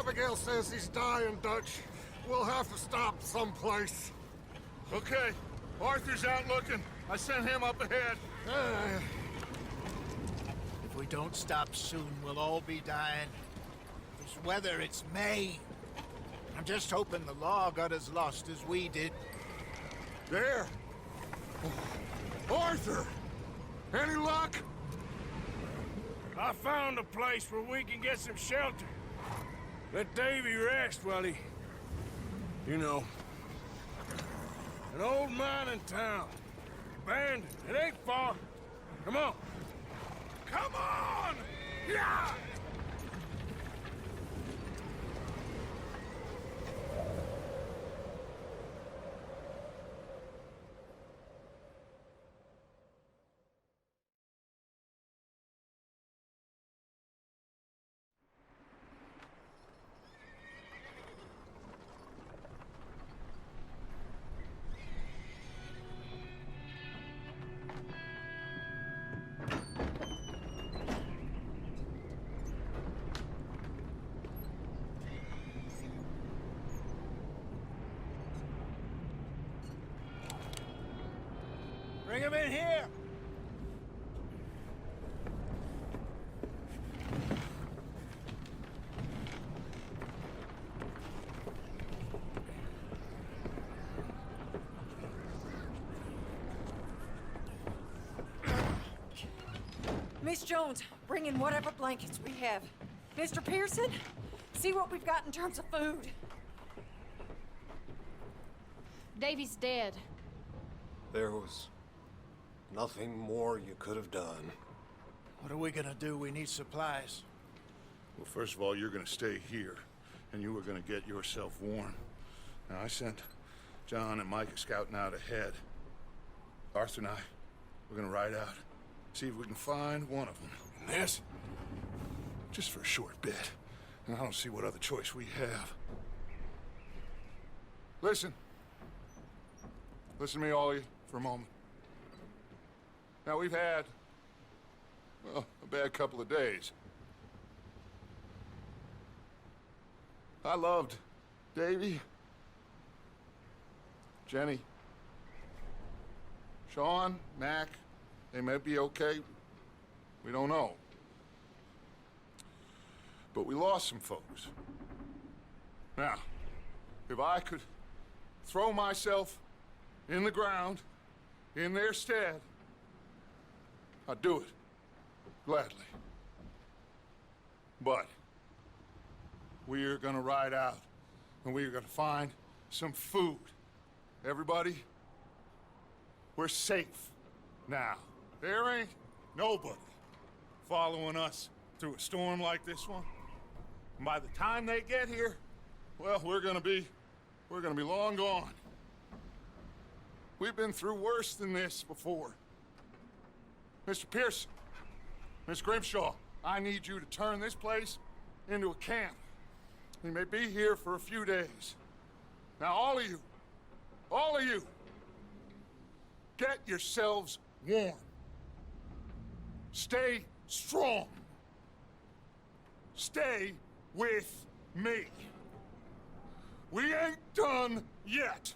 Abigail says he's dying, Dutch. We'll have to stop someplace. Okay. Arthur's out looking. I sent him up ahead. If we don't stop soon, we'll all be dying. This weather, it's May. I'm just hoping the law got as lost as we did. There! Arthur! Any luck? I found a place where we can get some shelter. Let Davy rest while he... You know. An old mining town. Abandoned. It ain't far. Come on. Come on! Yeah! Bring him in here! Miss Jones, bring in whatever blankets we have. Mr. Pearson, see what we've got in terms of food. Davy's dead. There was nothing more you could have done. What are we gonna do? We need supplies. Well, first of all, you're gonna stay here, and you are gonna get yourself warm. Now, I sent John and Micah scouting out ahead. Arthur and I, we're gonna ride out, see if we can find one of them. And this, just for a short bit. And I don't see what other choice we have. Listen. Listen to me, all of you, for a moment. Now, we've had, well, a bad couple of days. I loved Davy, Jenny, Sean, Mac. They may be okay. We don't know. But we lost some folks. Now, if I could throw myself in the ground, in their stead, I'd do it, gladly. But we are gonna ride out, and we are gonna find some food. Everybody, we're safe now. There ain't nobody following us through a storm like this one. And by the time they get here, well, we're gonna be long gone. We've been through worse than this before. Mr. Pearson, Miss Grimshaw, I need you to turn this place into a camp. We may be here for a few days. Now, all of you, get yourselves warm. Stay strong. Stay with me. We ain't done yet.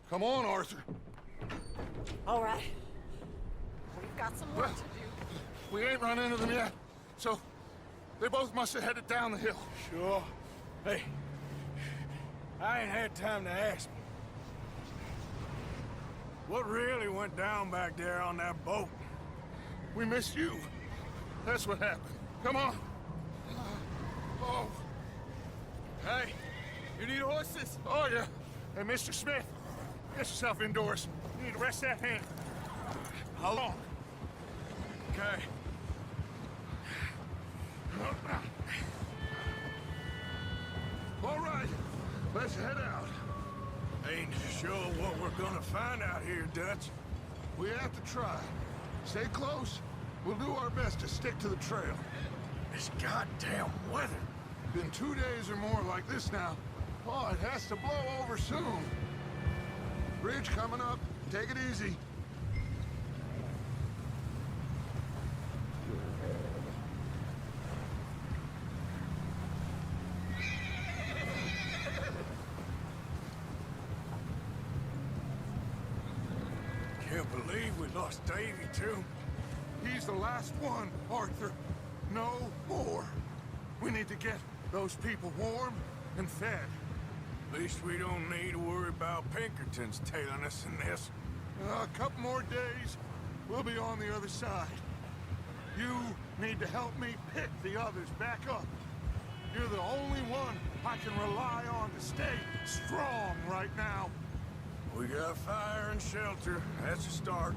Come on, Arthur. All right. We've got some work to do. We ain't run into them yet, so they both must have headed down the hill. Sure. Hey, I ain't had time to ask. What really went down back there on that boat? We missed you. That's what happened. Come on. Oh. Hey, you need horses? Oh, yeah. Hey, Mr. Smith, get yourself indoors. You need to rest that hand. How long? Okay. All right, let's head out. Ain't sure what we're gonna find out here, Dutch. We have to try. Stay close. We'll do our best to stick to the trail. This goddamn weather. Been 2 days or more like this now. Oh, it has to blow over soon. Bridge coming up. Take it easy. believe we lost Davy, too. He's the last one, Arthur. No more. We need to get those people warm and fed. At least we don't need to worry about Pinkertons tailing us in this. A couple more days, we'll be on the other side. You need to help me pick the others back up. You're the only one I can rely on to stay strong right now. We got fire and shelter. That's a start.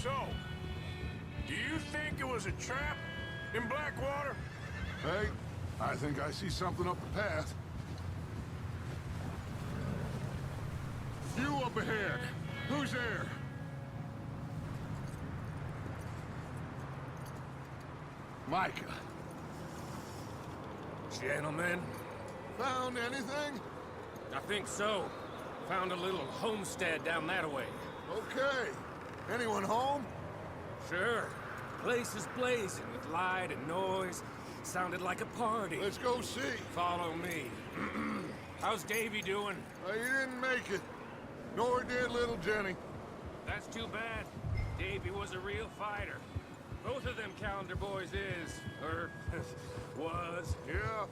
So, do you think it was a trap in Blackwater? Hey, I think I see something up the path. You up ahead. Who's there? Micah. Gentlemen, Found anything? I think so. Found a little homestead down that way. Okay. Anyone home? Sure. Place is blazing with light and noise. Sounded like a party. Let's go see. Follow me. How's Davy doing? He didn't make it. Nor did little Jenny. That's too bad. Davy was a real fighter. Both of them calendar boys is, or was. Yeah,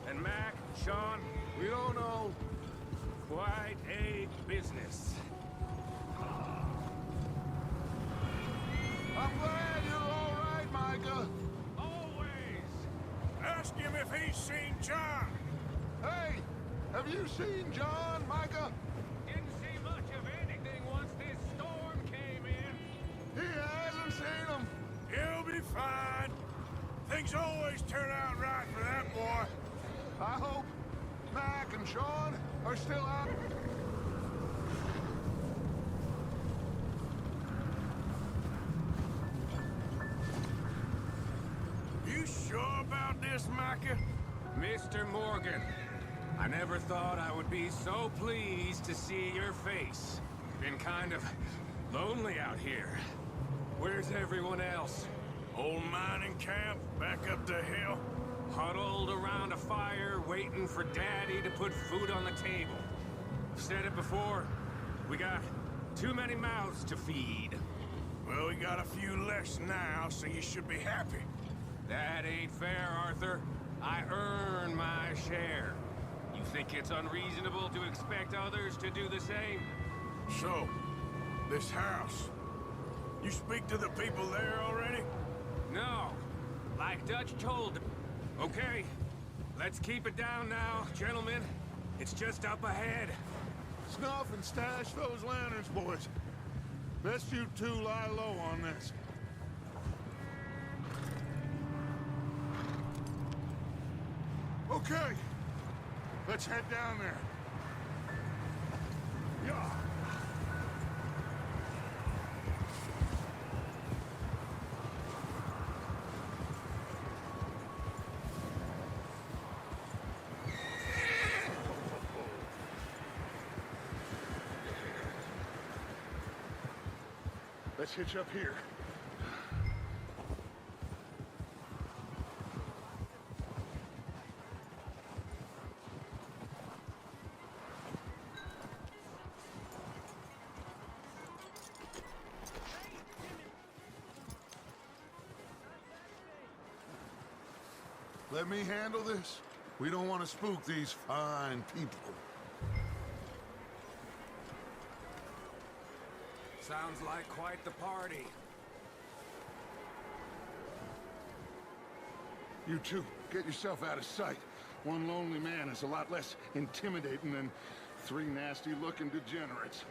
And Mac, Sean, we don't know. quite a business. I'm glad you're all right, Micah. Always. Ask him if he's seen John. Hey, have you seen John, Micah? Didn't see much of anything once this storm came in. He hasn't seen him. He'll be fine. Things always turn out right for that boy. I hope Mac and Sean are still out. You sure about this, Micah? Mr. Morgan, I never thought I would be so pleased to see your face. Been kind of lonely out here. Where's everyone else? Old mining camp back up the hill. Huddled around a fire, waiting for Daddy to put food on the table. I've said it before, we got too many mouths to feed. Well, we got a few less now, so you should be happy. That ain't fair, Arthur. I earn my share. You think it's unreasonable to expect others to do the same? So, this house. You speak to the people there already? No. Like Dutch told them. Okay, let's keep it down now, gentlemen. It's just up ahead. Snuff and stash those lanterns, boys. Best you two lie low on this. Okay, let's head down there. Yeah. Let's hitch up here. Let me handle this. We don't want to spook these fine people. Sounds like quite the party. You two, get yourself out of sight. One lonely man is a lot less intimidating than three nasty-looking degenerates.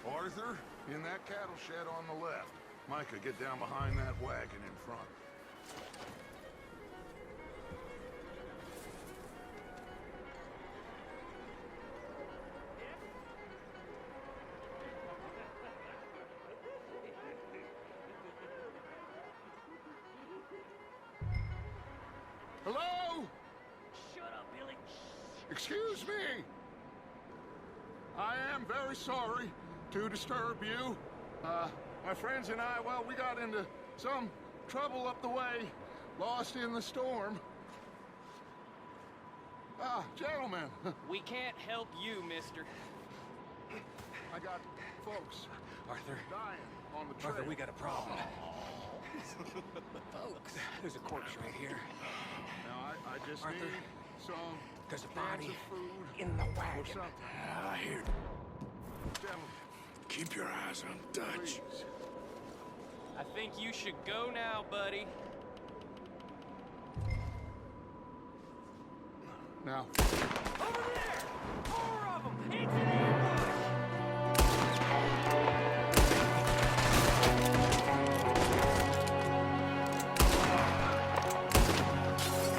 Arthur, in that cattle shed on the left. Micah, get down behind that wagon in front. Hello? Shut up, Billy. Excuse me. I am very sorry to disturb you. My friends and I, well, we got into some trouble up the way, lost in the storm. Gentlemen. We can't help you, mister. I got folks Arthur, dying on the trail. Arthur, we got a problem. Folks, there's a corpse right here. Now, I just Arthur, need some there's a cans body of food in the or wagon. something. I hear. Gentlemen, Keep your eyes on Dutch. please. I think you should go now, buddy. Now, Over there! 4 of them! It's an ambush!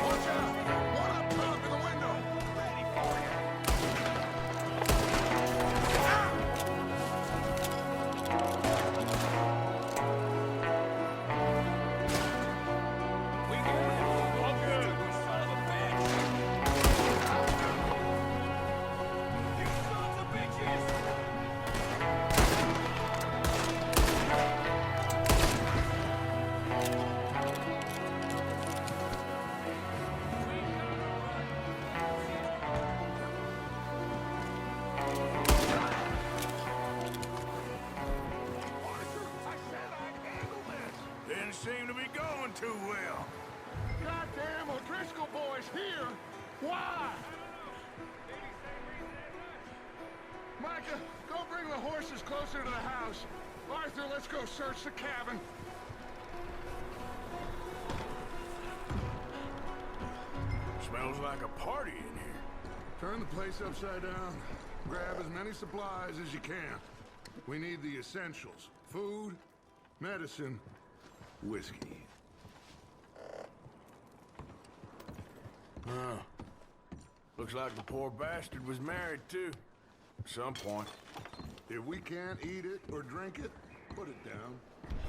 watch out! One up top in the window! Ready for you! We good? All good. Son of a bitch! You sons of bitches! Didn't seem to be going too well. Goddamn O'Driscoll boys here! Why? Micah, go bring the horses closer to the house. Arthur, let's go search the cabin. Smells like a party in here. Turn the place upside down. Grab as many supplies as you can. We need the essentials. Food, medicine, whiskey. Huh. Looks like the poor bastard was married, too. At some point. If we can't eat it or drink it, put it down.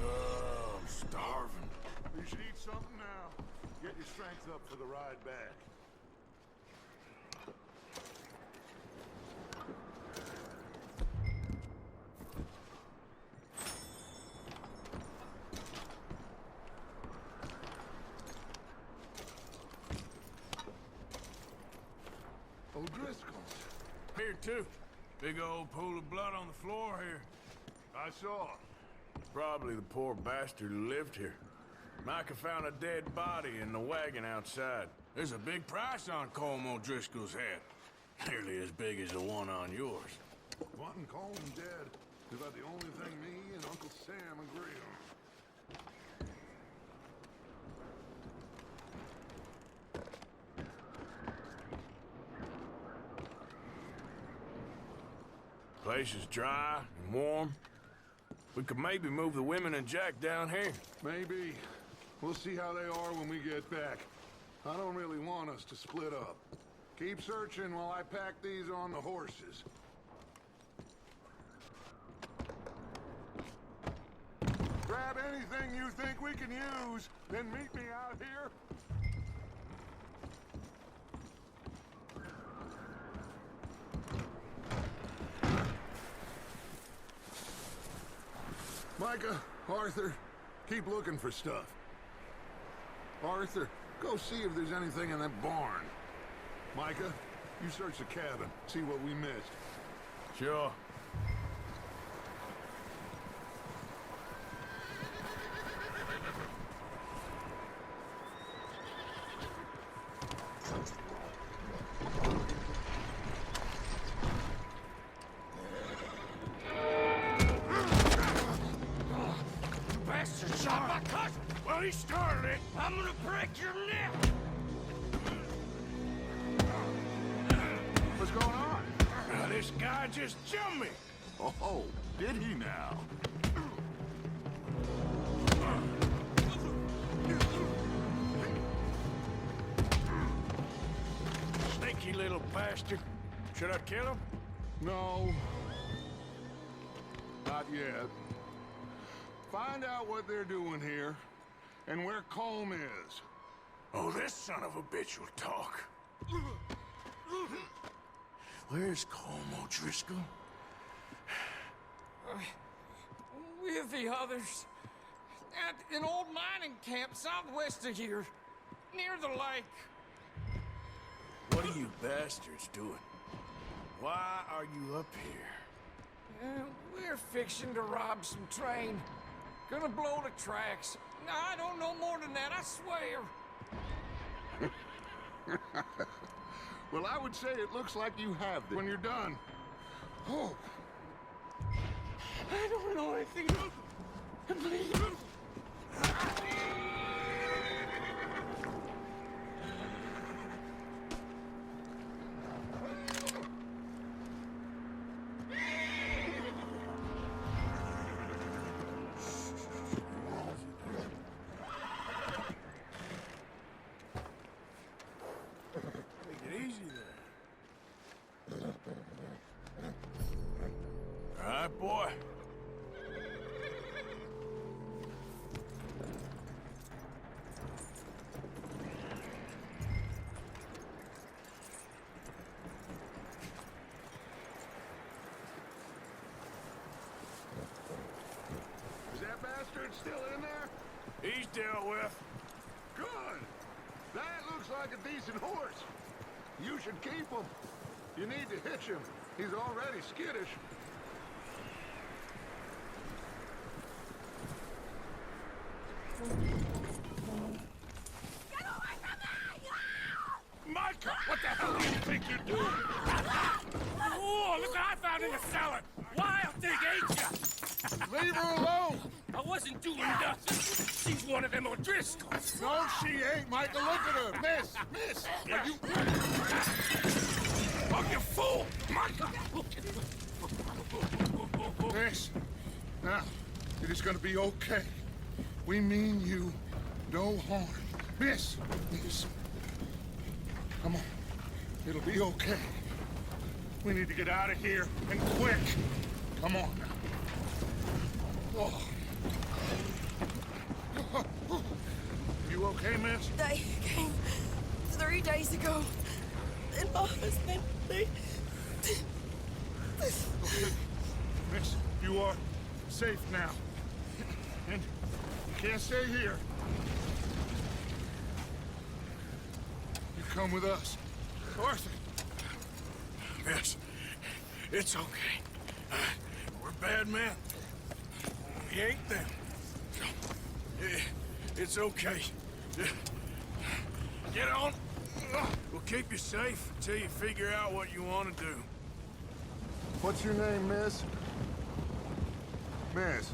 Oh, I'm starving. You should eat something now. Get your strength up for the ride back. O'Driscoll's. Here, too. Big old pool of blood on the floor here. I saw. Probably the poor bastard who lived here. Micah found a dead body in the wagon outside. There's a big price on Colm O'Driscoll's head. Nearly as big as the one on yours. Wanting Colm dead is about the only thing me and Uncle Sam agree on. Place is dry and warm. We could maybe move the women and Jack down here. Maybe. We'll see how they are when we get back. I don't really want us to split up. Keep searching while I pack these on the horses. Grab anything you think we can use, then meet me out here. Micah, Arthur, keep looking for stuff. Arthur, go see if there's anything in that barn. Micah, you search the cabin, see what we missed. Sure. Bastard shot my cousin! Well, he started it. I'm gonna break your neck! What's going on? Now, this guy just jumped me. Oh, did he now? Sneaky little bastard. Should I kill him? No. Not yet. Find out what they're doing here, and where Colm is. Oh, this son of a bitch will talk. Where's Colm O'Driscoll? With the others. At an old mining camp southwest of here. Near the lake. What are you bastards doing? Why are you up here? We're fixing to rob some train. Gonna blow the tracks. No, I don't know more than that, I swear. Well, I would say it looks like you have this when you're done. Oh. I don't know anything. Please. Take it easy there. All right, boy. Is that bastard still in there? He's dealt with. Good. That looks like a decent horse. You should keep him. You need to hitch him. He's already skittish. Micah, what the hell do you think you're doing? Oh, look what I found in the cellar. Wild thing, ain't ya? Leave her alone! I wasn't doing nothing. She's one of them O'Driscolls. No, she ain't, Micah. Look at her. Miss, are you... Oh, you fool! Micah! Miss, now, it is gonna be okay. We mean you no harm. Miss, come on. It'll be okay. We need to get out of here, and quick. Come on now. Oh. You okay, miss? They came 3 days ago. And my husband, they... Okay. Miss, you are safe now. And you can't stay here. You come with us. Arthur. Miss, it's okay. We're bad men. We ain't them. It's okay. Get on. We'll keep you safe until you figure out what you want to do. What's your name, miss? Miss.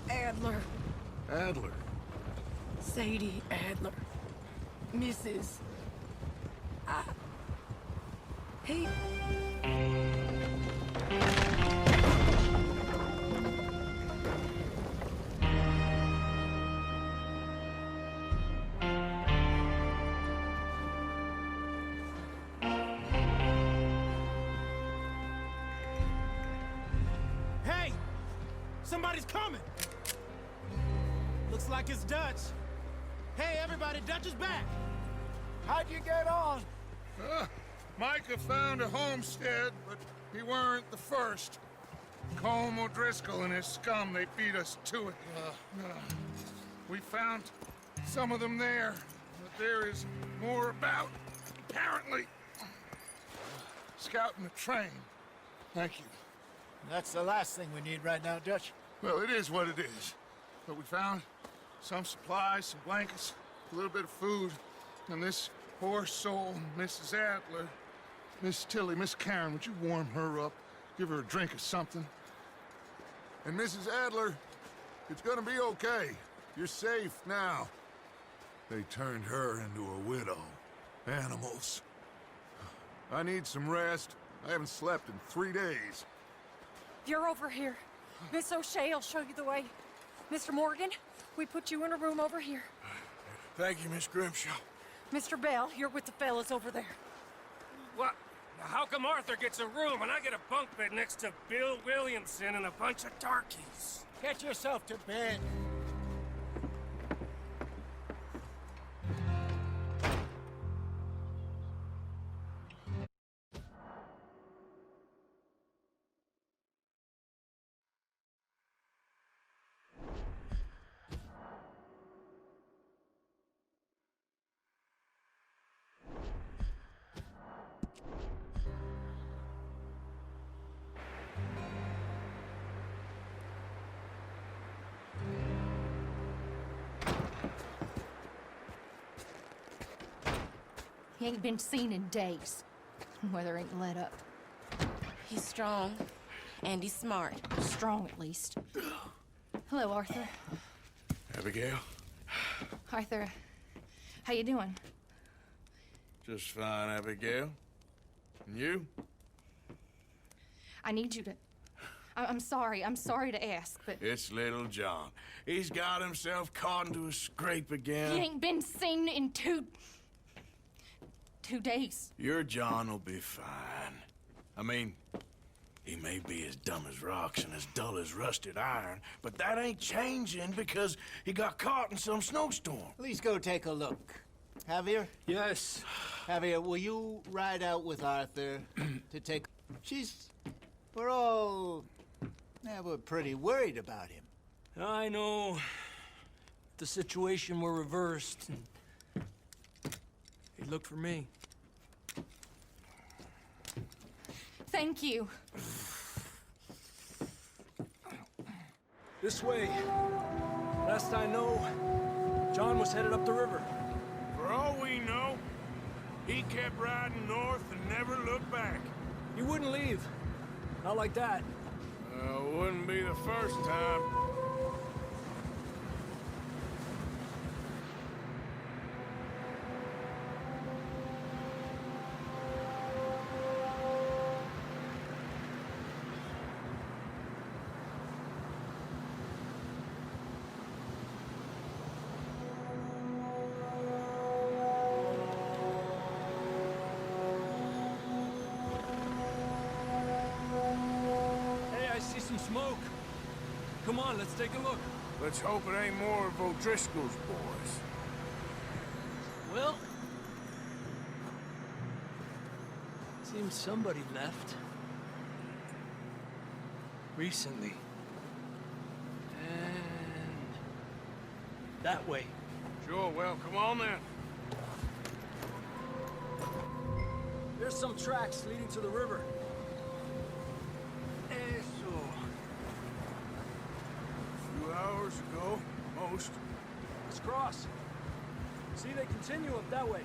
Adler. Adler. Sadie Adler. Mrs. He... Hey! Somebody's coming! Looks like it's Dutch. Hey, everybody, Dutch is back! How'd you get on? Micah found a homestead, but he weren't the first. Colm O'Driscoll and his scum, they beat us to it. We found some of them there, but there is more about, apparently. Scouting the train. Thank you. That's the last thing we need right now, Dutch. Well, it is what it is. But we found some supplies, some blankets, a little bit of food, and this poor soul, Mrs. Adler, Miss Tilly, Miss Karen, would you warm her up? Give her a drink or something? And Mrs. Adler, it's gonna be okay. You're safe now. They turned her into a widow. Animals. I need some rest. I haven't slept in 3 days. You're over here. Miss O'Shea will show you the way. Mr. Morgan, we put you in a room over here. Thank you, Miss Grimshaw. Mr. Bell, you're with the fellas over there. What? How come Arthur gets a room and I get a bunk bed next to Bill Williamson and a bunch of darkies? Get yourself to bed. He ain't been seen in days. Weather ain't let up. He's strong, and he's smart. Strong, at least. Hello, Arthur. Abigail? Arthur, how you doing? Just fine, Abigail. And you? I need you to... I'm sorry to ask, but... It's little John. He's got himself caught into a scrape again. He ain't been seen in two days. Your John will be fine. I mean, he may be as dumb as rocks and as dull as rusted iron, but that ain't changing because he got caught in some snowstorm. Please go take a look. Javier? Yes. Javier, will you ride out with Arthur to take... We're all... Yeah, we're pretty worried about him. I know. If the situation were reversed, he'd look for me. Thank you. This way. Last I know, John was headed up the river. For all we know, he kept riding north and never looked back. He wouldn't leave. Not like that. Wouldn't be the first time. Smoke. Come on, let's take a look. Let's hope it ain't more of O'Driscoll's boys. Well, seems somebody left. Recently. And... that way. Sure, well, come on then. There's some tracks leading to the river. Hours ago, most. Let's cross. See, they continue up that way.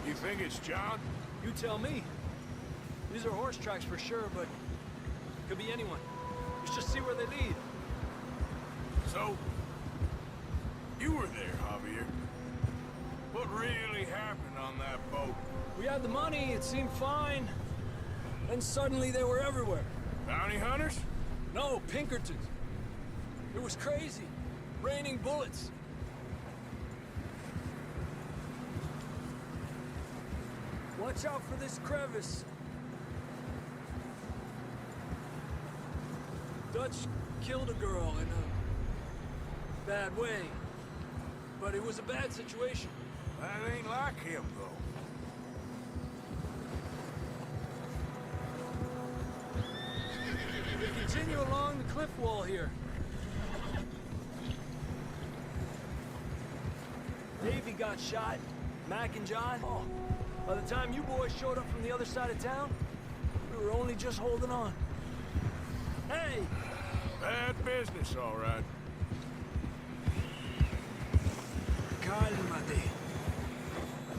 You think it's John? You tell me. These are horse tracks for sure, but could be anyone. Let's just see where they lead. So, you were there, Javier. What really happened on that boat? We had the money, it seemed fine. Then suddenly they were everywhere. Bounty hunters? No, Pinkertons. It was crazy. Raining bullets. Watch out for this crevice. Dutch killed a girl in a bad way. But it was a bad situation. That ain't like him, though. Continue along the cliff wall here. Davey got shot. Mac and John. Oh, by the time you boys showed up from the other side of town, we were only just holding on. Hey! Bad business, all right. Cálmate.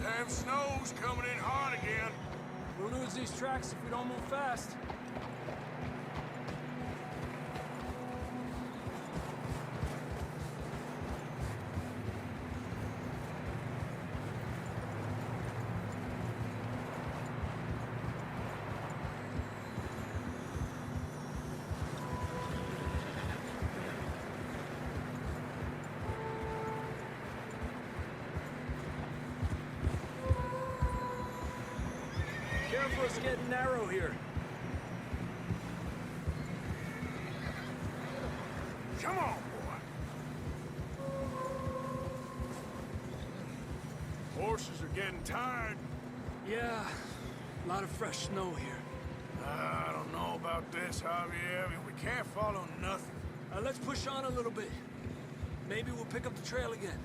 Damn snow's coming in hard again. We'll lose these tracks if we don't move fast. Careful, it's getting narrow here. Come on, boy. Horses are getting tired. Yeah, a lot of fresh snow here. I don't know about this, Javier. I mean, we can't follow nothing. Let's push on a little bit. Maybe we'll pick up the trail again.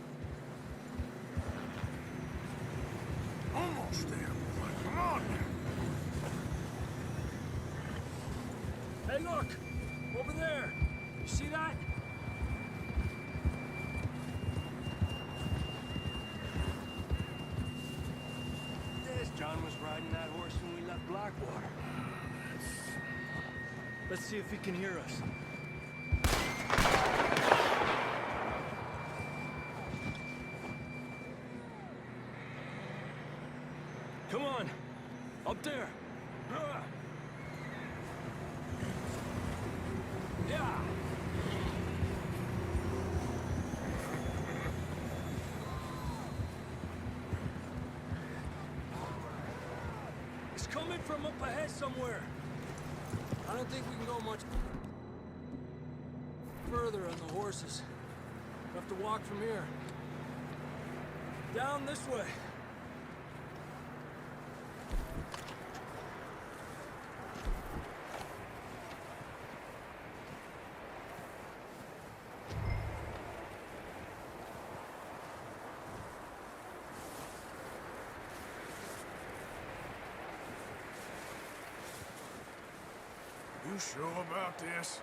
Almost there, boy. Come on now. Hey, look! Over there! You see that? Blackwater. Let's see if he can hear us. Come on! Up there! Yeah! It's coming from up ahead somewhere. I don't think we can go much further on the horses. We'll have to walk from here. Down this way. You sure about this?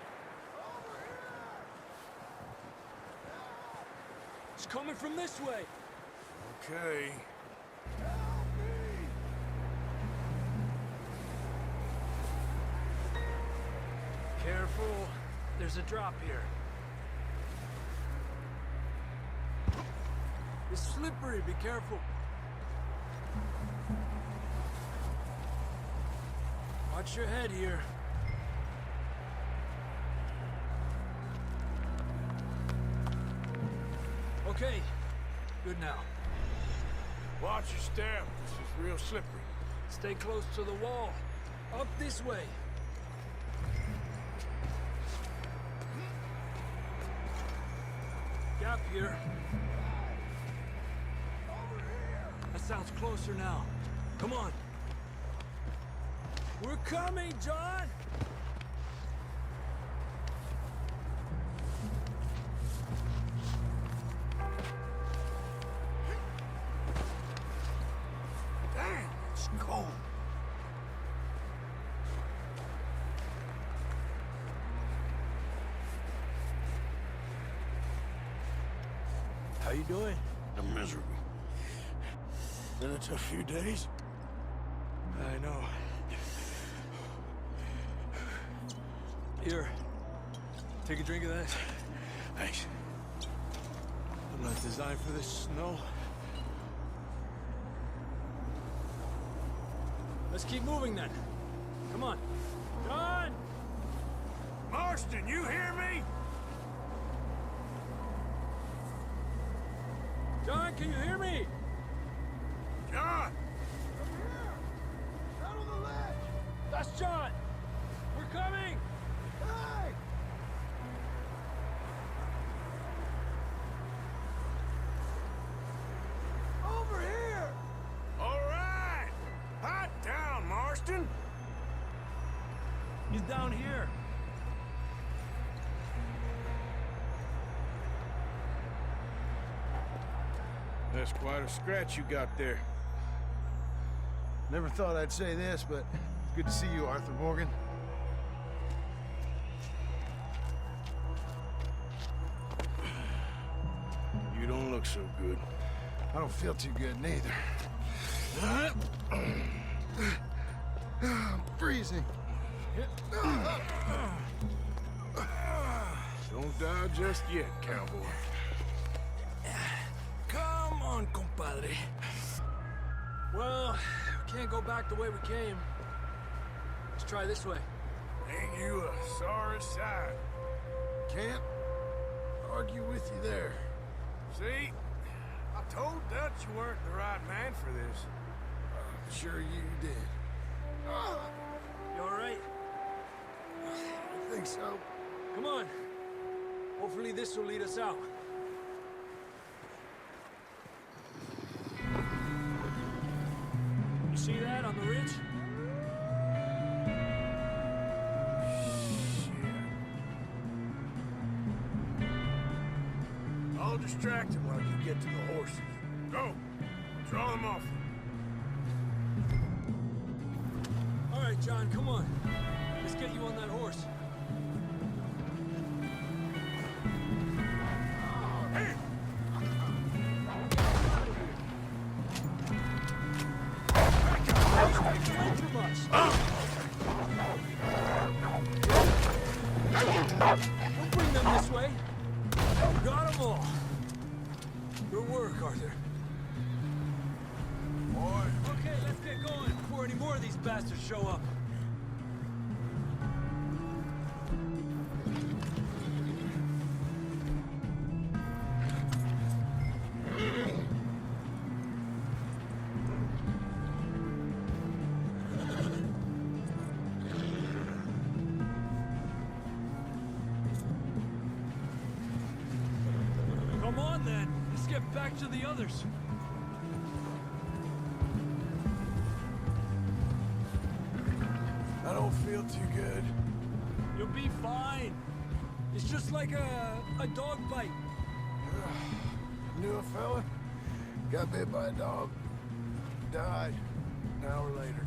It's coming from this way. Okay. Careful. There's a drop here. It's slippery. Be careful. Watch your head here. Okay. Good now. Watch your step. This is real slippery. Stay close to the wall. Up this way. Gap here. That sounds closer now. Come on. We're coming, John! Dang, it's cold. How you doing? I'm miserable. Been a tough few days. I know. Here. Take a drink of that. Thanks. I'm not designed for this snow. Let's keep moving then. Come on. John! Marston, you hear me? John, can you hear me? John! Out on the ledge! That's John! We're coming! Hey! Over here! All right! Hot down, Marston! He's down here. That's quite a scratch you got there. Never thought I'd say this, but it's good to see you, Arthur Morgan. You don't look so good. I don't feel too good, neither. I'm freezing. Don't die just yet, cowboy. Come on, compadre. Well, we can't go back the way we came. Let's try this way. Ain't you a sorry sight? Can't argue with you there. See? I told Dutch you weren't the right man for this. Sure you did. You all right? I think so. Come on. Hopefully this will lead us out. You see that on the ridge? I'll distract him while you get to the horses. Go! Draw them off. All right, John, come on. Let's get you on that horse. Hey! Away from us. got them all. Good work, Arthur. Boy. Okay, let's get going before any more of these bastards show up. Come on, then. Let's get back to the others. I don't feel too good. You'll be fine. It's just like a dog bite. Knew a fella, got bit by a dog, died an hour later.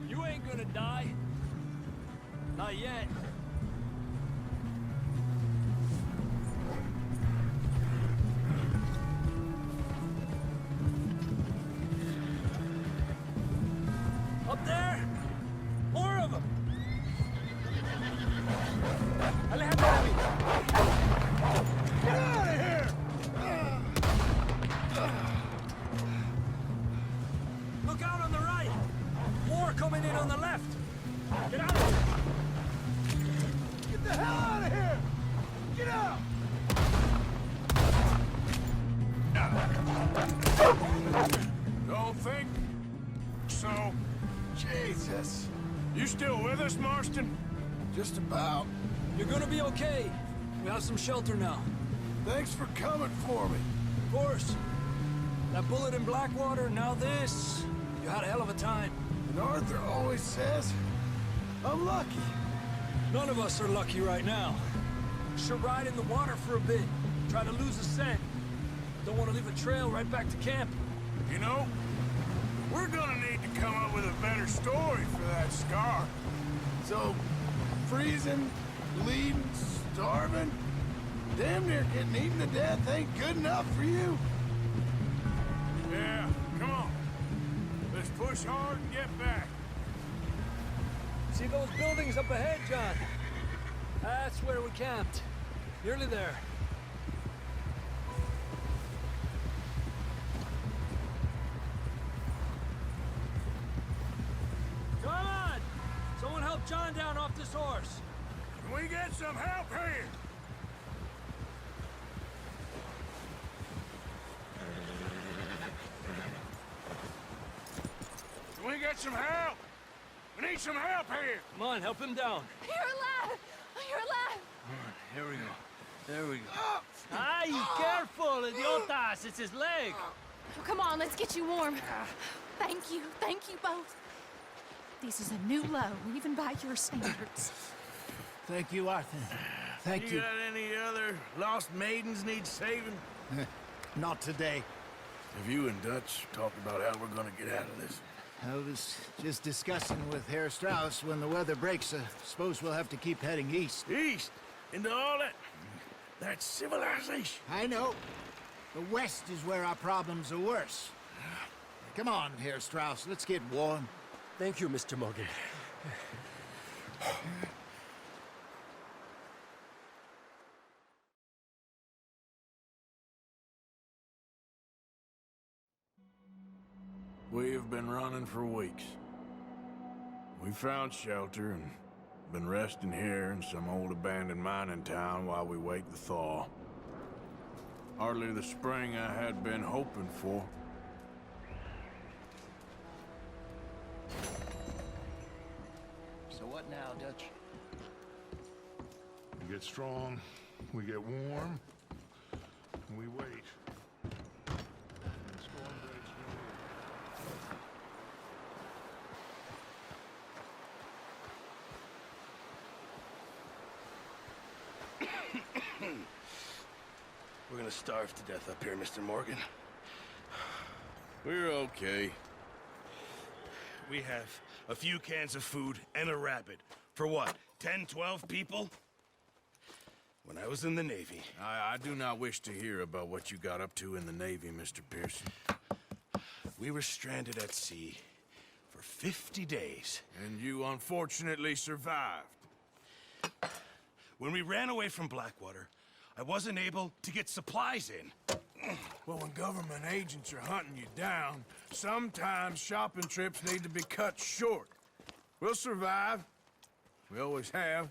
You ain't gonna die. Not yet. Up there! More of them! Alejandro! Get out of here! Look out on the right! More coming in on the left! Get out of here! Get the hell out of here! Get out! Don't think so. Jesus, You still with us, Marston? just about. You're gonna be okay. We have some shelter now. Thanks for coming for me. Of course. That bullet in Blackwater, now this. You had a hell of a time. And Arthur always says, I'm lucky. None of us are lucky right now. Should ride in the water for a bit. Try to lose the scent. Don't want to leave a trail right back to camp. You know, we're gonna need to come up with a better story for that scar. So, freezing, bleeding, starving, damn near getting eaten to death ain't good enough for you. Yeah, come on. Let's push hard and get back. See those buildings up ahead, John? That's where we camped. Nearly there. Come on! Someone help John down off this horse. Can we get some help here? Can we get some help? We need some help here. Come on, help him down. You're alive! You're alive! Here we go. There we go. Ay, careful, idiotas! It's his leg. Oh, come on, let's get you warm. Thank you both. This is a new low, even by your standards. Thank you, Arthur. Thank You you. got any other lost maidens need saving? Not today. Have you and Dutch talked about how we're gonna get out of this? I was just discussing with Herr Strauss when the weather breaks. Suppose we'll have to keep heading east. East? Into all that civilization? I know. The west is where our problems are worse. Come on, Herr Strauss. Let's get warm. Thank you, Mr. Morgan. We've been running for weeks. We found shelter and been resting here in some old abandoned mining town while we wait the thaw. Hardly the spring I had been hoping for. So what now, Dutch? We get strong, we get warm, and we wait. And the storm breaks We're gonna starve to death up here, Mr. Morgan. We're okay. We have a few cans of food and a rabbit. For what, 10, 12 people? When I was in the Navy... I do not wish to hear about what you got up to in the Navy, Mr. Pearson. We were stranded at sea for 50 days. And you unfortunately survived. When we ran away from Blackwater, I wasn't able to get supplies in. Well, when government agents are hunting you down, sometimes shopping trips need to be cut short. We'll survive. We always have.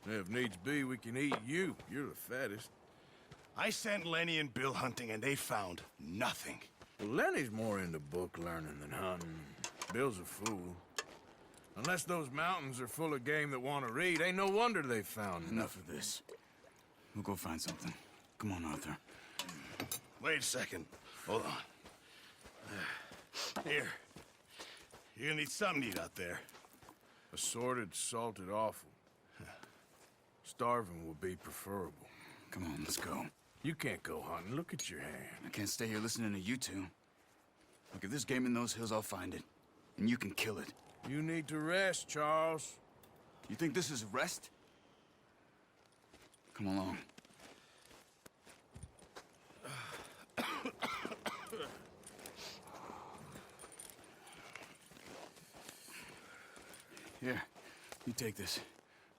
If needs be, we can eat you. You're the fattest. I sent Lenny and Bill hunting, and they found nothing. Well, Lenny's more into book learning than hunting. Bill's a fool. Unless those mountains are full of game that want to read, ain't no wonder they found Enough of this. We'll go find something. Come on, Arthur. Wait a second. Hold on. Here. You're gonna need something to eat out there. Assorted, salted offal. Starving will be preferable. Come on, let's go. You can't go hunting. Look at your hand. I can't stay here listening to you two. Look, if there's game in those hills, I'll find it. And you can kill it. You need to rest, Charles. You think this is rest? Come along. Here, you take this.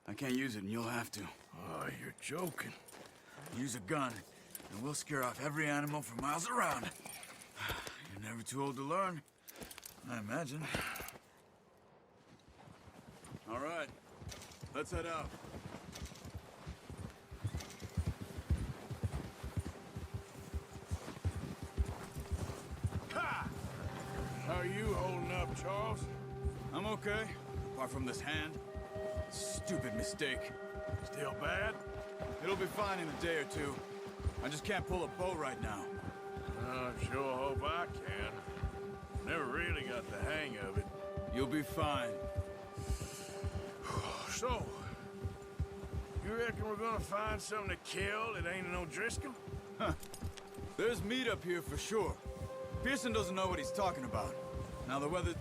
I can't use it, and you'll have to. Oh, you're joking. Use a gun, and we'll scare off every animal for miles around. You're never too old to learn, I imagine. All right, let's head out. Ha! How are you holding up, Charles? I'm okay, apart from this hand. Stupid mistake. Still bad? It'll be fine in a day or two. I just can't pull a bow right now. I sure hope I can. Never really got the hang of it. You'll be fine. So, you reckon we're gonna find something to kill that ain't no Driscoll? Huh. There's meat up here for sure. Pearson doesn't know what he's talking about. Now the weather...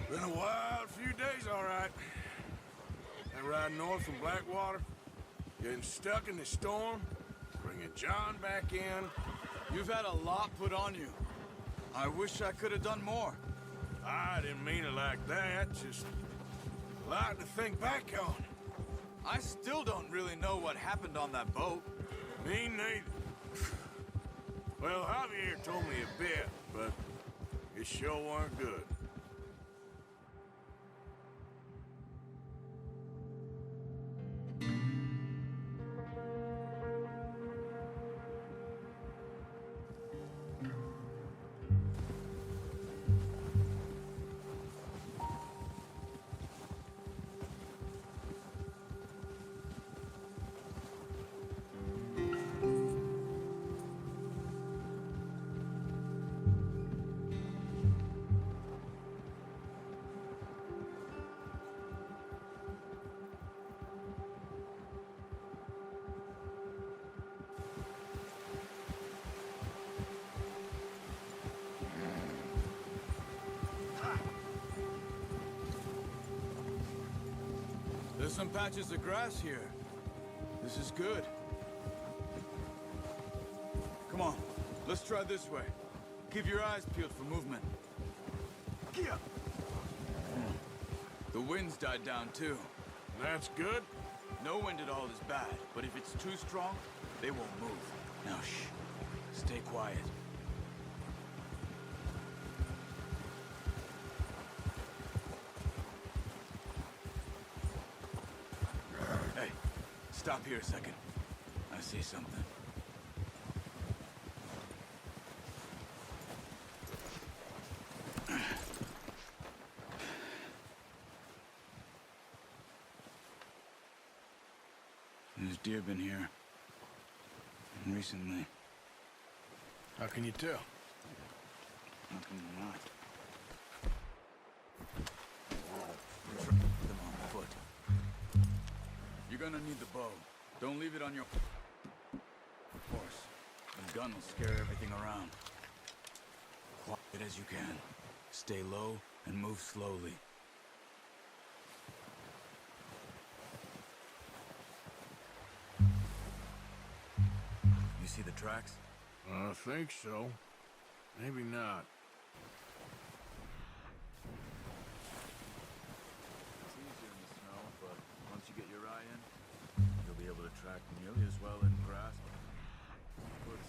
Been a wild few days, all right. That ride north from Blackwater, getting stuck in the storm, bringing John back in. You've had a lot put on you. I wish I could have done more. I didn't mean it like that, just a lot to think back on. I still don't really know what happened on that boat. Me neither. Well, Javier told me a bit, but it sure weren't good. There's some patches of grass here. This is good. Come on, let's try this way. Keep your eyes peeled for movement. The wind's died down too. That's good. No wind at all is bad, but if it's too strong, they won't move. Now shh, stay quiet. Hey, stop here a second. I see something. There's deer been here. Recently. How can you tell? How can you not? Them on foot. You're gonna need the bow. Don't leave it on your... Of course. The gun will scare everything around. Quiet as you can. Stay low and move slowly. You see the tracks? I think so. Maybe not. It's easier in the snow, but once you get your eye in, you'll be fact, nearly as well in grass. Woods.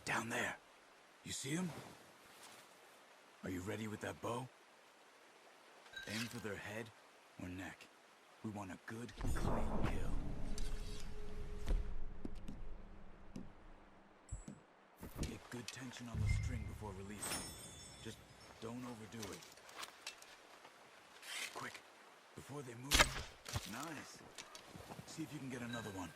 Down there. You see him? Are you ready with that bow? Aim for their head or neck. We want a good, clean kill. Get good tension on the string before releasing. Just don't overdo it. Quick, before they move. Nice. See if you can get another one.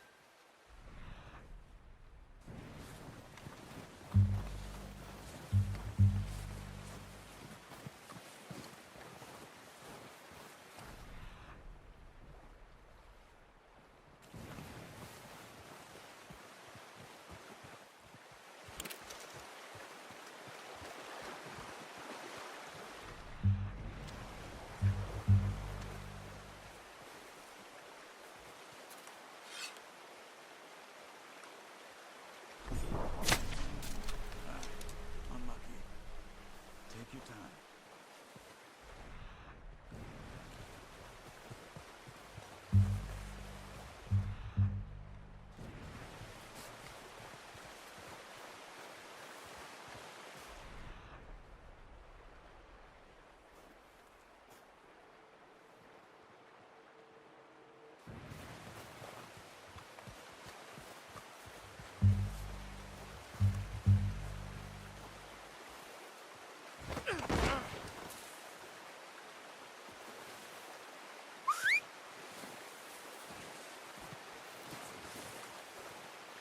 Unlucky. Take your time.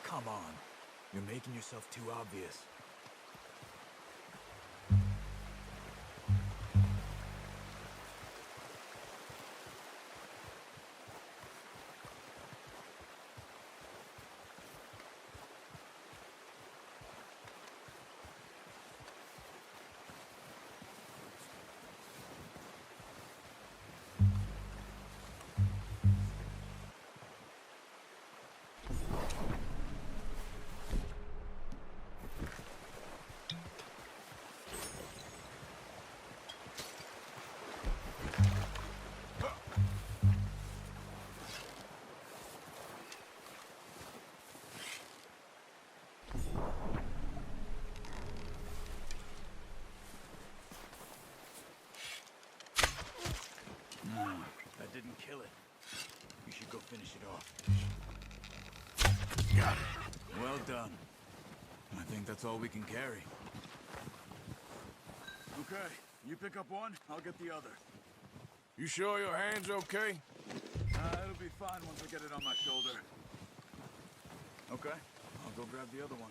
Come on. You're making yourself too obvious. That didn't kill it. You should go finish it off. Got it. Well done. I think that's all we can carry. Okay, you pick up one, I'll get the other. You sure your hand's okay? It'll be fine once I get it on my shoulder. Okay, I'll go grab the other one.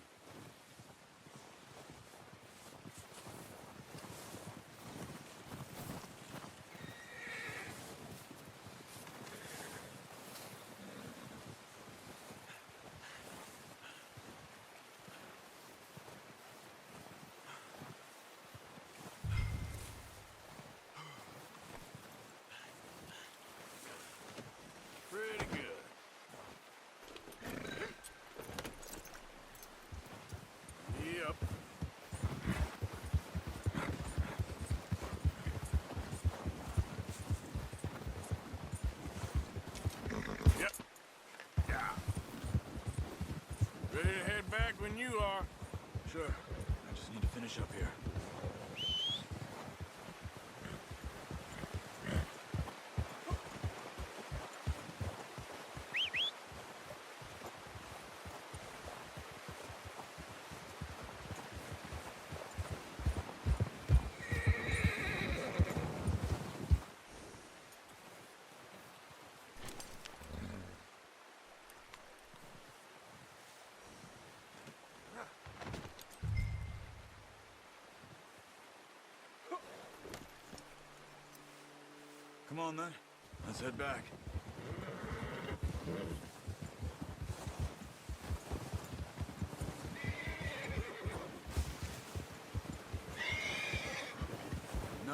Pretty good. Yep. Yep. Yeah. Ready to head back when you are. Sure. I just need to finish up here. Come on then, let's head back.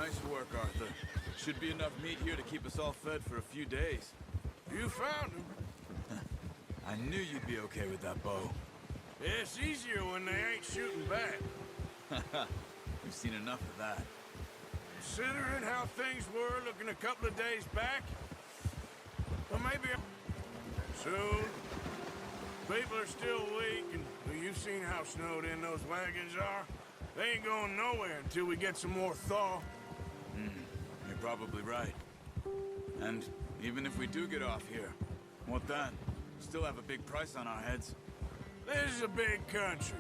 Nice work, Arthur. Should be enough meat here to keep us all fed for a few days. You found him. I knew you'd be okay with that bow. It's easier when they ain't shooting back. We've seen enough of that. Considering how things were looking a couple of days back, well, maybe soon. People are still weak, and well, you've seen how snowed in those wagons are. They ain't going nowhere until we get some more thaw. You're probably right. And even if we do get off here, what then? Still have a big price on our heads. This is a big country.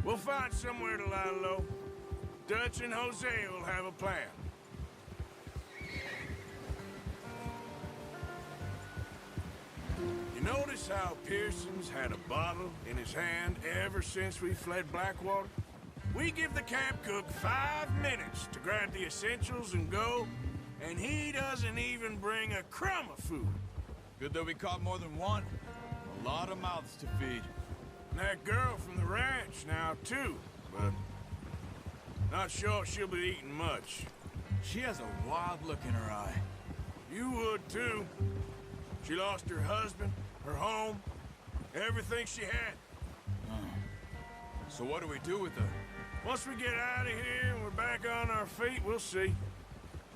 We'll find somewhere to lie low. Dutch and Jose will have a plan. You notice how Pearson's had a bottle in his hand ever since we fled Blackwater? We give the camp cook 5 minutes to grab the essentials and go, and he doesn't even bring a crumb of food. Good that we caught more than one. A lot of mouths to feed. And that girl from the ranch now, too, but not sure she'll be eating much. She has a wild look in her eye. You would, too. She lost her husband, her home, everything she had. So what do we do with her? Once we get out of here and we're back on our feet, we'll see.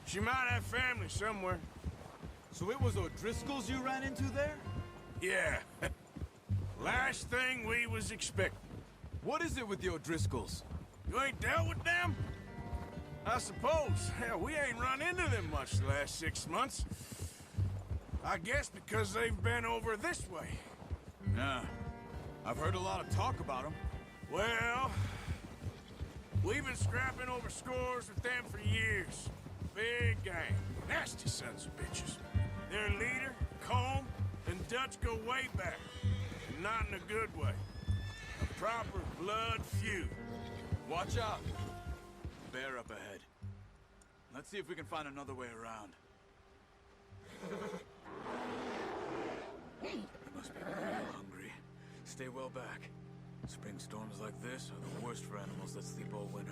She might have family somewhere. So it was O'Driscoll's you ran into there? Yeah. Last thing we was expecting. What is it with the O'Driscolls? You ain't dealt with them? I suppose. Hell, we ain't run into them much the last 6 months. I guess because they've been over this way. Yeah. I've heard a lot of talk about them. Well, we've been scrapping over scores with them for years. Big gang. Nasty sons of bitches. Their leader, Combe, and Dutch go way back. And not in a good way. A proper blood feud. Watch out. Bear up ahead. Let's see if we can find another way around. They must be real hungry. Stay well back. Spring storms like this are the worst for animals that sleep all winter.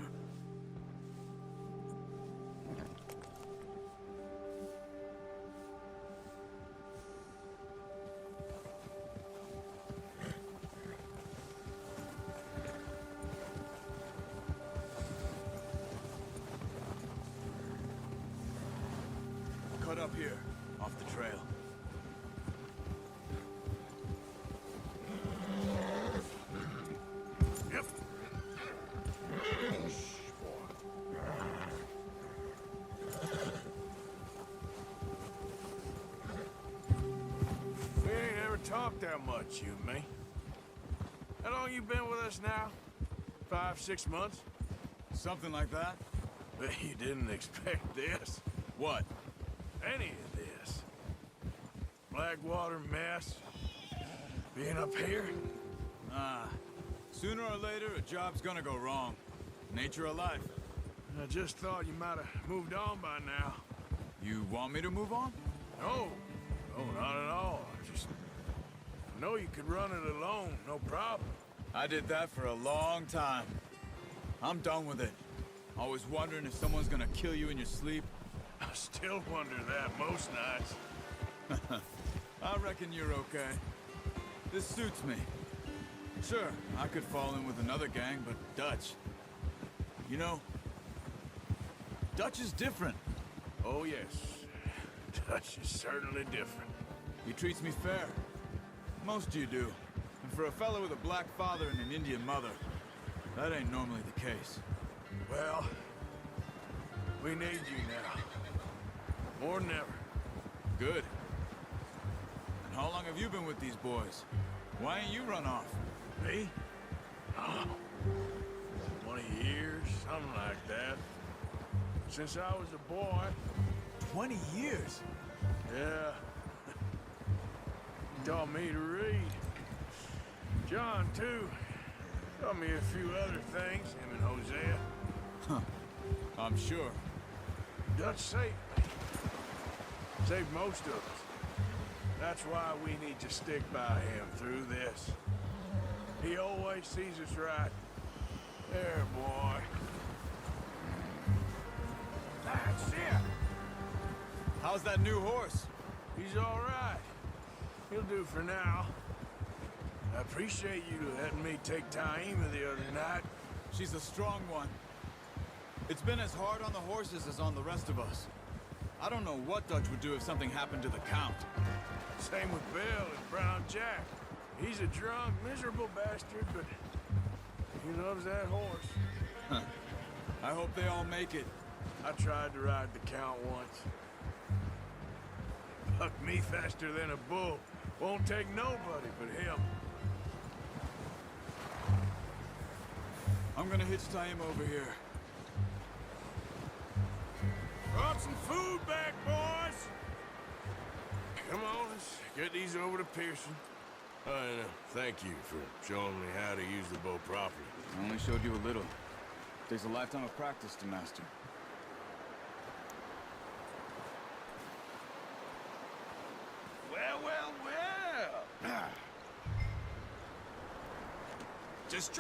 Cut up here, off the trail. Yep. We ain't ever talked that much, you and me. How long you been with us now? 5, 6 months? Something like that? Bet you didn't expect this. What? Any of this. Blackwater mess. Being up here. Sooner or later, a job's gonna go wrong. Nature of life. I just thought you might have moved on by now. You want me to move on? No. No, not at all. I know you could run it alone, no problem. I did that for a long time. I'm done with it. Always wondering if someone's gonna kill you in your sleep. I still wonder that most nights. I reckon you're okay. This suits me. Sure, I could fall in with another gang, but Dutch... You know, Dutch is different. Oh, yes. Dutch is certainly different. He treats me fair. Most of you do. And for a fellow with a black father and an Indian mother, that ain't normally the case. Well, we need you now. More than ever. Good. And how long have you been with these boys? Why ain't you run off? Me? Oh, 20 years, something like that. Since I was a boy. 20 years? Yeah. He taught me to read. John, too. Taught me a few other things, him and Hosea. Huh. I'm sure. Dutch saved me. Saved most of us. That's why we need to stick by him through this. He always sees us right. There, boy. How's that new horse? He's all right. He'll do for now. I appreciate you letting me take Taima the other night. She's a strong one. It's been as hard on the horses as on the rest of us. I don't know what Dutch would do if something happened to the Count. Same with Bill and Brown Jack. He's a drunk, miserable bastard, but he loves that horse. Huh. I hope they all make it. I tried to ride the Count once. Bucked me faster than a bull. Won't take nobody but him. I'm gonna hitch Taima over here. Brought some food back, boys! Come on, let's get these over to Pearson. And thank you for showing me how to use the bow properly. I only showed you a little. Takes a lifetime of practice to master. Well, well, well. Just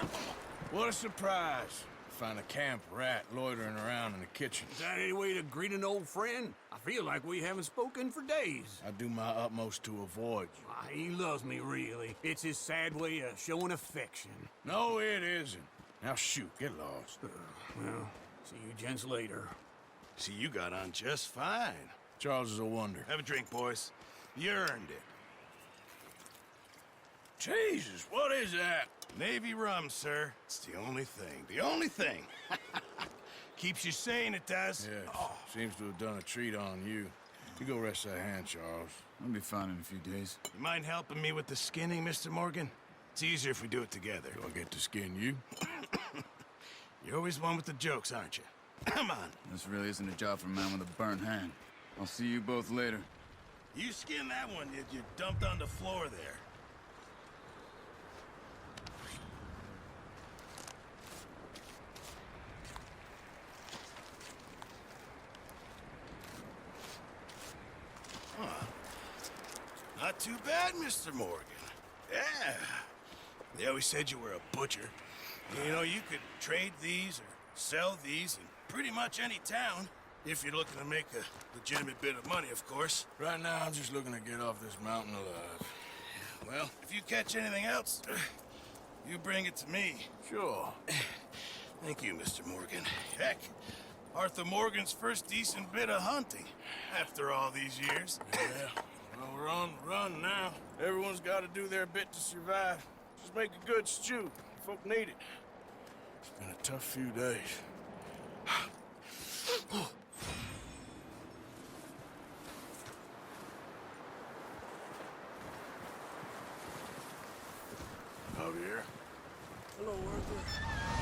What a surprise. Find a camp rat loitering around in the kitchen. Is that any way to greet an old friend? I feel like we haven't spoken for days. I do my utmost to avoid you. Why, he loves me, really. It's his sad way of showing affection. No, it isn't. Now shoot, get lost. Well, see you gents later. See, you got on just fine. Charles is a wonder. Have a drink, boys. You earned it. Jesus, what is that? Navy rum, sir. It's the only thing. The only thing. Keeps you sane, it does. Yeah, seems to have done a treat on you. You go rest that hand, Charles. I'll be fine in a few days. You mind helping me with the skinning, Mr. Morgan? It's easier if we do it together. Do I get to skin you? You're always one with the jokes, aren't you? Come on. This really isn't a job for a man with a burnt hand. I'll see you both later. You skinned that one you dumped on the floor there. Huh. Not too bad, Mr. Morgan. Yeah. They always said you were a butcher. You know, you could trade these or sell these in pretty much any town. If you're looking to make a legitimate bit of money, of course. Right now, I'm just looking to get off this mountain alive. Well, if you catch anything else, you bring it to me. Sure. Thank you, Mr. Morgan. Heck, Arthur Morgan's first decent bit of hunting after all these years. Yeah, well, we're on the run now. Everyone's got to do their bit to survive. Just make a good stew. Folk need it. It's been a tough few days. Javier. Hello, Arthur.